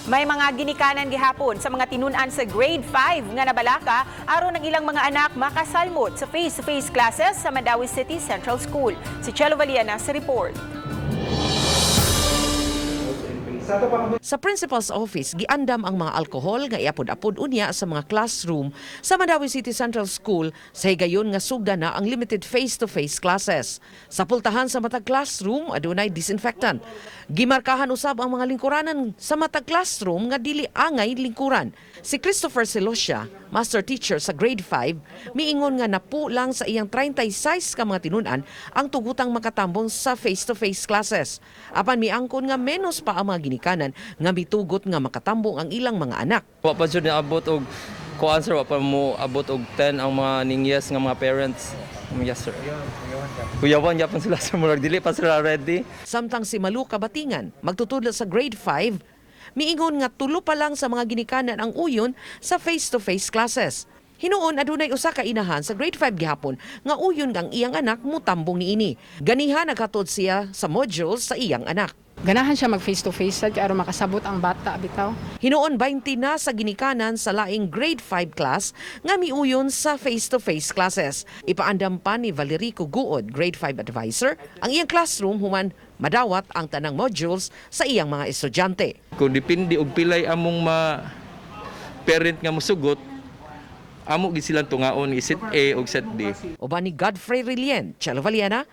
May mga ginikanan gihapon sa mga tinun-an sa grade 5 nga nabalaka aron ang ilang mga anak makasalmot sa face-to-face classes sa Mandawi City Central School. Si Chelo Valiana sa report. Sa principal's office, giandam ang mga alkohol nga iapod-apod unya sa mga classroom sa Mandawi City Central School sa higayon nga sugda na ang limited face-to-face classes. Sa pultahan sa matag classroom, adunay disinfectant. Gimarkahan usab ang mga lingkuranan sa matag classroom nga dili angay lingkuran. Si Christopher Celostia, master teacher sa grade 5, miingon nga napu lang sa iyang 36 ka mga tinun-an ang tugutang makatambong sa face-to-face classes. Apan miangkon nga menos pa ang mga ginikanan nga mitugot nga makatambong ang ilang mga anak. Wa pa jud niabot og kuan sir, wa pa mo abot og 10 ang mga ningyas nga mga parents. Yes sir. Kuyawan gyapon sila sa murag dili pa sila ready. Samtang si Malu Kabatingan, magtutudlo sa grade 5, miingon nga tulo pa lang sa mga ginikanan ang uyon sa face-to-face classes. Hinuon adunay usa ka inahan sa grade 5 gihapon nga uyon ang iyang anak mutambong niini. Ganiha naghatod siya sa modules sa iyang anak. Ganahan siya mag face-to-face sad aron makasabot ang bata bitaw. Hinuon 20 na sa ginikanan sa laing grade 5 class nga miuyon sa face-to-face classes. Ipaandam pa ni Valerico Guod, grade 5 advisor, ang iyang classroom human madawat ang tanang modules sa iyang mga estudyante. Kung depende og pilay among parent nga mosugot, amo gid silang tungaon ni set A ug set B. Uban ni Godfrey Rilien, Chelo Valiana,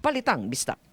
Palitang Bistak.